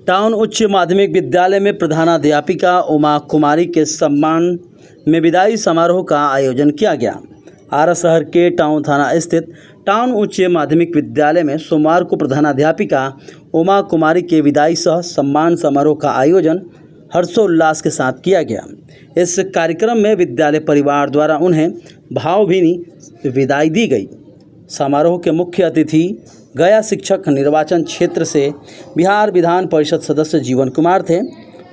Town उच्च माध्यमिक विद्यालय में प्रधानाध्यापिका उमा कुमारी के सम्मान में विदाई समारोह का आयोजन किया गया। आरा शहर के टाउन थाना स्थित टाउन उच्च माध्यमिक विद्यालय में सोमवार को प्रधानाध्यापिका उमा कुमारी के विदाई सह सम्मान समारोह का आयोजन हर्षोल्लास के साथ किया गया। इस कार्यक्रम में विद्यालय परिवार द्वारा उन्हें भावभीनी विदाई दी गई। समारोह के मुख्य अतिथि गया शिक्षक निर्वाचन क्षेत्र से बिहार विधान परिषद सदस्य जीवन कुमार थे।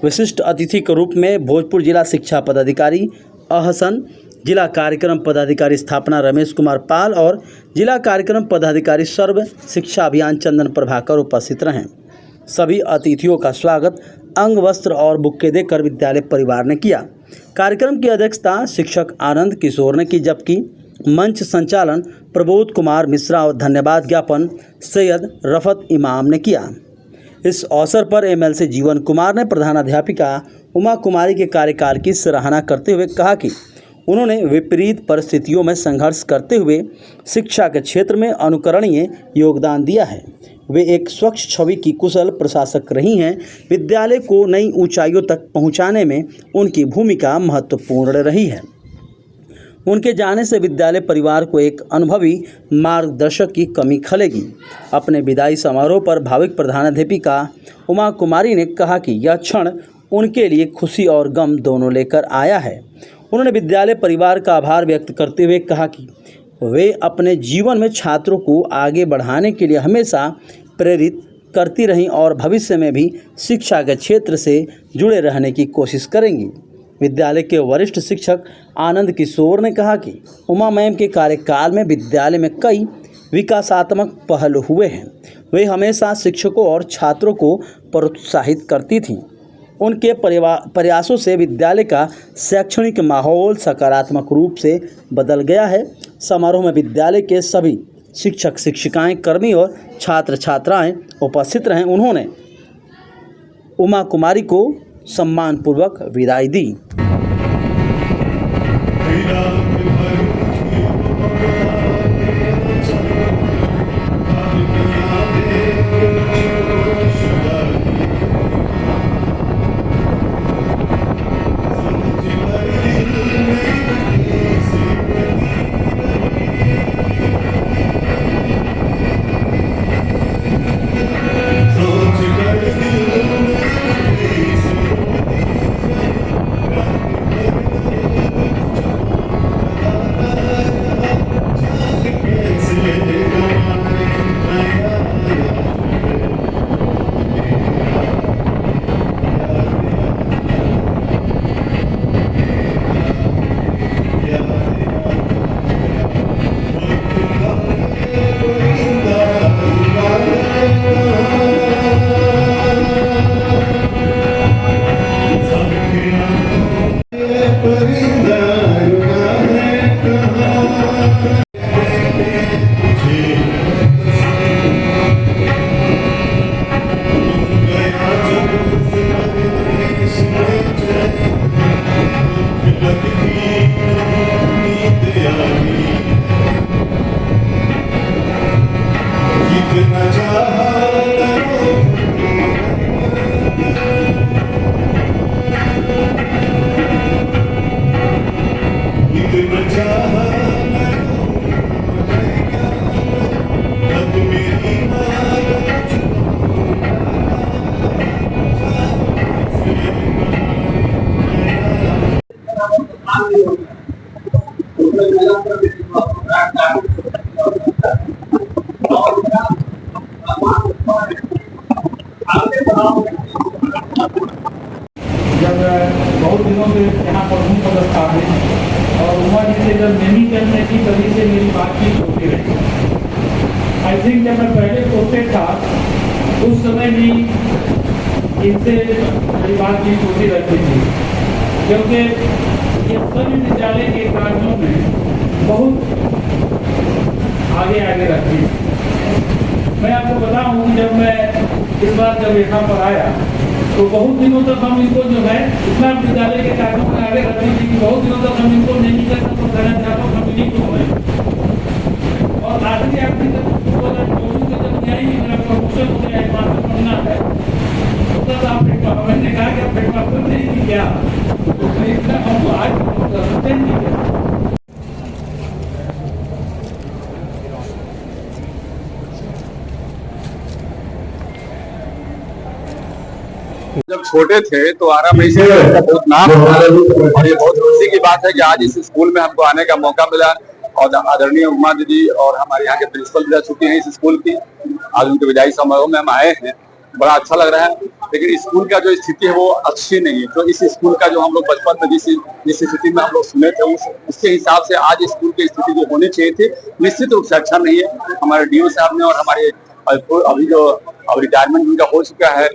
विशिष्ट अतिथि के रूप में भोजपुर जिला शिक्षा पदाधिकारी अहसन, जिला कार्यक्रम पदाधिकारी स्थापना रमेश कुमार पाल और जिला कार्यक्रम पदाधिकारी सर्व शिक्षा अभियान चंदन प्रभाकर उपस्थित रहे। सभी अतिथियों का स्वागत अंग वस्त्र और बुक्के देकर विद्यालय परिवार ने किया। कार्यक्रम की अध्यक्षता शिक्षक आनंद किशोर ने की, जबकि मंच संचालन प्रबोध कुमार मिश्रा और धन्यवाद ज्ञापन सैयद रफत इमाम ने किया। इस अवसर पर एमएलसी जीवन कुमार ने प्रधानाध्यापिका उमा कुमारी के कार्यकाल की सराहना करते हुए कहा कि उन्होंने विपरीत परिस्थितियों में संघर्ष करते हुए शिक्षा के क्षेत्र में अनुकरणीय योगदान दिया है। वे एक स्वच्छ छवि की कुशल प्रशासक रही हैं। विद्यालय को नई ऊंचाइयों तक पहुंचाने में उनकी भूमिका महत्वपूर्ण रही है। उनके जाने से विद्यालय परिवार को एक अनुभवी मार्गदर्शक की कमी खलेगी। अपने विदाई समारोह पर भाविक प्रधानाध्यापिका उमा कुमारी ने कहा कि यह क्षण उनके लिए खुशी और गम दोनों लेकर आया है। उन्होंने विद्यालय परिवार का आभार व्यक्त करते हुए कहा कि वे अपने जीवन में छात्रों को आगे बढ़ाने के लिए हमेशा प्रेरित करती रहीं और भविष्य में भी शिक्षा के क्षेत्र से जुड़े रहने की कोशिश करेंगी। विद्यालय के वरिष्ठ शिक्षक आनंद किशोर ने कहा कि उमा मैम के कार्यकाल में विद्यालय में कई विकासात्मक पहल हुए हैं। वे हमेशा शिक्षकों और छात्रों को प्रोत्साहित करती थीं। उनके प्रयासों से विद्यालय का शैक्षणिक माहौल सकारात्मक रूप से बदल गया है। समारोह में विद्यालय के सभी शिक्षक शिक्षिकाएं, कर्मी और छात्र छात्राएं उपस्थित रहे। उन्होंने उमा कुमारी को सम्मानपूर्वक विदाई दी। जब बहुत दिनों से यहाँ पर हूँ पदस्थापित और उमा जी से जब नेमी करने की तभी से मेरी बातचीत होती रही। आई थिंक जब मैं पहले पोते था उस समय भी इनसे मेरी बातचीत होती रहती थी, क्योंकि ये सभी विद्यालय के कार्यों में बहुत आगे आगे रखती थी। मैं आपको बताऊँ कि जब मैं इस बार जब यहाँ पर आया तो बहुत दिनों तक हम इनको जो है इतना विद्यालय के कार्यों में आगे रखती थी कि बहुत दिनों तक हम इनको नहीं कर सकते प्रधानाध्यापक हम इन्हीं को समय और आखिरी जब 2024 में जब आई मेरा प्रमोशन हो गया मास्टर बनना है तो जब छोटे थे तो आरा में इसी स्कूल का बहुत नाम था और ये बहुत खुशी की बात है कि आज इस स्कूल में हमको आने का मौका मिला और आदरणीय उमा दीदी और हमारे यहाँ के प्रिंसिपल भी रह चुके हैं इस स्कूल की। आज उनके विदाई समारोह में हम आए हैं, बड़ा अच्छा लग रहा है। लेकिन स्कूल का जो स्थिति है वो अच्छी नहीं है। तो इस स्कूल का जो हम लोग बचपन में जिस स्थिति में हम लोग सुने थे उसके हिसाब से आज स्कूल की स्थिति जो होनी चाहिए थी निश्चित रूप से अच्छा नहीं है। हमारे डीओ साहब ने और हमारे अभी जो रिटायरमेंट उनका हो चुका है,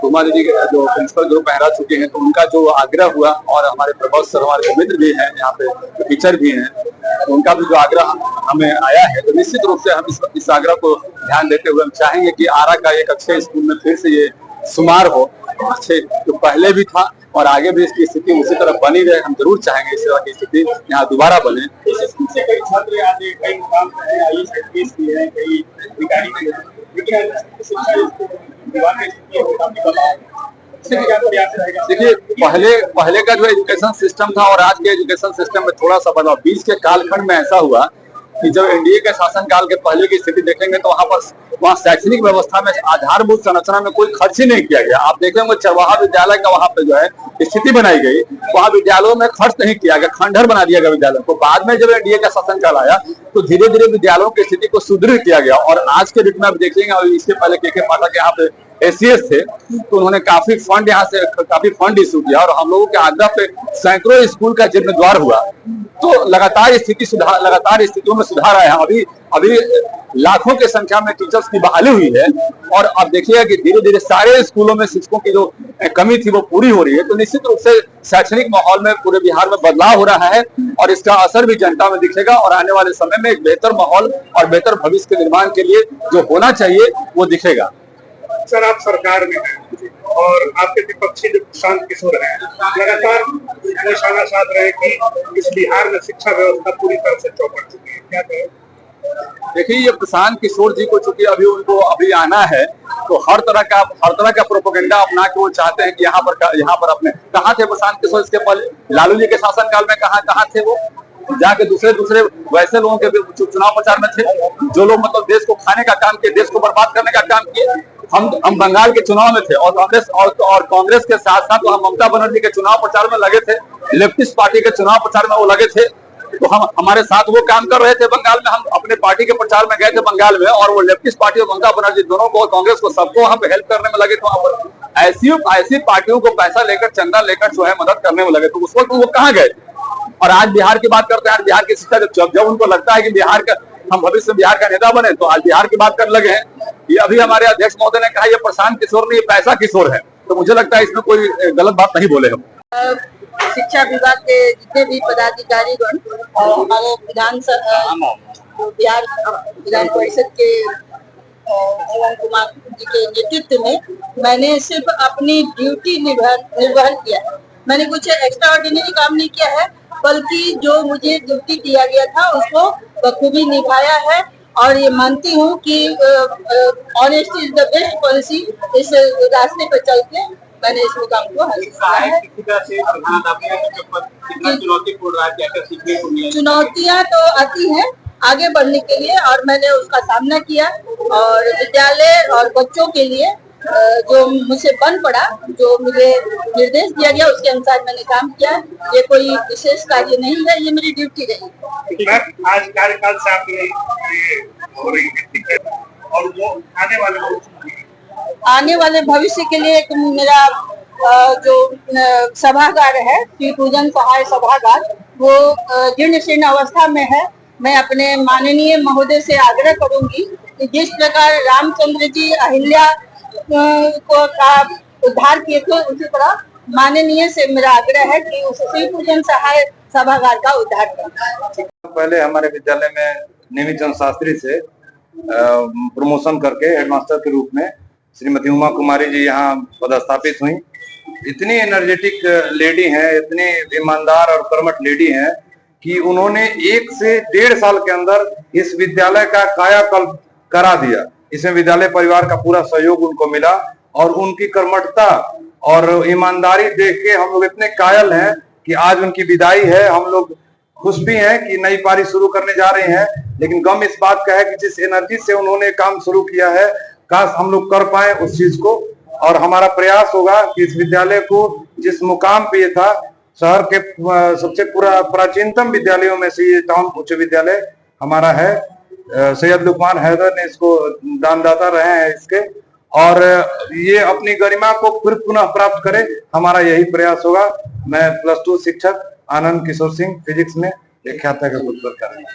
उमा दीदी जो प्रिंसिपल जो पहरा चुके हैं, तो उनका जो आग्रह हुआ और हमारे प्रभाव सर हमारे मित्र भी हैं यहाँ पे टीचर भी हैं, तो उनका भी जो आग्रह हमें आया है तो निश्चित रूप से हम इस आग्रह को ध्यान देते हुए हम चाहेंगे कि आरा का एक अच्छे स्कूल में फिर से ये शुमार हो। अच्छे जो पहले भी था और आगे भी इसकी स्थिति उसी तरह बनी रहे, हम जरूर चाहेंगे इस तरह की स्थिति यहाँ दोबारा बने। इस स्कूल से कई छात्र आज कई मुकाम पर हैं, IAS भी है, कई अधिकारी भी हैं, लेकिन शिक्षा विभाग की स्थिति है काफी बदलाव। देखिए पहले का जो एजुकेशन सिस्टम था और आज के एजुकेशन सिस्टम में थोड़ा सा बदलाव। बीच के कालखंड में ऐसा हुआ कि जब एनडीए के शासनकाल के पहले की स्थिति देखेंगे तो वहाँ शैक्षणिक व्यवस्था में आधारभूत संरचना में कोई खर्च ही नहीं किया गया। आप देखेंगे चरवाहा विद्यालय का वहाँ पे जो है स्थिति बनाई गई, वहाँ विद्यालयों में खर्च नहीं किया गया, खंडहर बना दिया गया विद्यालयों को। बाद में जब एनडीए का शासनकाल आया तो धीरे धीरे विद्यालयों की स्थिति को सुदृढ़ किया गया और आज के डेट में आप देखेंगे और इससे पहले के पाठक यहाँ पे एसीएस थे तो उन्होंने काफी फंड यहाँ से काफी फंड इशू किया और हम लोगों के आग्रह पे सैकड़ों स्कूल का जीर्णोद्धार हुआ। तो लगातार स्थितियों में सुधार आया है। अभी लाखों की संख्या में टीचर्स की बहाली हुई है और अब देखिएगा कि धीरे धीरे सारे स्कूलों में शिक्षकों की जो कमी थी वो पूरी हो रही है। तो निश्चित रूप से शैक्षणिक माहौल में पूरे बिहार में बदलाव हो रहा है और इसका असर भी जनता में दिखेगा और आने वाले समय में एक बेहतर माहौल और बेहतर भविष्य के निर्माण के लिए जो होना चाहिए वो दिखेगा। सर, आप सरकार में हैं और आपके विपक्षी जो प्रशांत किशोर है लगातार निशाना साध रहे कि इस बिहार में शिक्षा व्यवस्था पूरी तरह से चौपट चुकी है, क्या कहें? देखिए ये प्रशांत किशोर जी को चूंकि अभी आना है तो हर तरह का प्रोपेगेंडा अपना के वो चाहते हैं कि यहाँ पर अपने कहाँ थे प्रशांत किशोर इसके पहले लालू जी के शासनकाल में कहाँ थे वो जाके दूसरे वैसे लोगों के चुनाव प्रचार में थे जो लोग मतलब देश को खाने का काम किए, देश को बर्बाद करने का काम किए। हम बंगाल के चुनाव में थे और कांग्रेस के साथ साथ हम ममता बनर्जी के चुनाव प्रचार में लगे थे, लेफ्टिस्ट पार्टी के चुनाव प्रचार में वो लगे थे तो हम हमारे साथ वो काम कर रहे थे बंगाल में। हम अपने पार्टी के प्रचार में गए थे बंगाल में और वो लेफ्टिस्ट पार्टी और ममता बनर्जी दोनों को कांग्रेस को सबको वहां पे हेल्प करने में लगे थे। वहां पर ऐसी पार्टियों को पैसा लेकर चंदा लेकर जो है मदद करने में लगे तो उस वक्त वो कहाँ गए। और आज बिहार की बात करते हैं, बिहार की शिक्षा जब उनको लगता है कि बिहार का हम भविष्य में बिहार का नेता बने तो आज बिहार की बात करने लगे हैं। ये अभी हमारे अध्यक्ष महोदय ने कहा ये प्रशांत किशोर नहीं, ये पैसा किशोर है। तो मुझे लगता है इसमें कोई गलत बात नहीं बोले हम। शिक्षा विभाग के जितने भी पदाधिकारीगण और हमारे बिहार विधान परिषद के अरुण कुमार जी के नेतृत्व में मैंने सिर्फ अपनी ड्यूटी निर्वहन किया। मैंने कुछ एक्स्ट्रा ऑर्डिनरी काम नहीं किया है बल्कि जो मुझे ड्यूटी दिया गया था उसको बखूबी निभाया है और ये मानती हूँ कि honesty is the best policy. इस रास्ते पर चल के मैंने इस मुकाम को हासिल किया। चुनौतियाँ तो आती हैं आगे बढ़ने के लिए और मैंने उसका सामना किया और विद्यालय और बच्चों के लिए जो मुझसे बन पड़ा, जो मुझे निर्देश दिया गया उसके अनुसार मैंने काम किया। ये कोई विशेष कार्य नहीं है, ये मेरी ड्यूटी रही। आज कार्यकाल से आपकी हो रही है और वो आने वाले भविष्य के लिए एक मेरा जो सभागार है श्री पूजन सहाय सभागार वो जीर्ण शीर्ण अवस्था में है। मैं अपने माननीय महोदय से आग्रह करूंगी कि जिस प्रकार रामचंद्र जी अहिल्या को का उद्धार किए थे उसी तरह माननीय से मेरा आग्रह है कि उस श्री पूजन सहाय सभागार का उद्धार करें। पहले हमारे विद्यालय में नियमित चंद्र शास्त्री से प्रमोशन करके हेडमास्टर के रूप में श्रीमती उमा कुमारी जी यहाँ पदस्थापित हुई। इतनी एनर्जेटिक लेडी हैं, इतनी ईमानदार और कर्मठ लेडी हैं कि उन्होंने 1 से 1.5 साल के अंदर इस विद्यालय का कायाकल्प करा दिया। इसमें विद्यालय परिवार का पूरा सहयोग उनको मिला और उनकी कर्मठता और ईमानदारी देख के हम लोग इतने कायल हैं कि आज उनकी विदाई है। हम लोग खुश भी हैं कि नई पारी शुरू करने जा रहे हैं, लेकिन गम इस बात का है कि जिस एनर्जी से उन्होंने काम शुरू किया है काश हम लोग कर पाए उस चीज को। और हमारा प्रयास होगा कि इस विद्यालय को जिस मुकाम पे ये था, शहर के सबसे प्राचीनतम विद्यालयों में से ये टाउन उच्च विद्यालय हमारा है। सैयद लुकमान हैदर ने इसको दानदाता रहे हैं इसके, और ये अपनी गरिमा को फिर पुनः प्राप्त करे, हमारा यही प्रयास होगा। मैं +2 शिक्षक आनंद किशोर सिंह फिजिक्स में व्याख्याता का पद पर कर रहा हूं।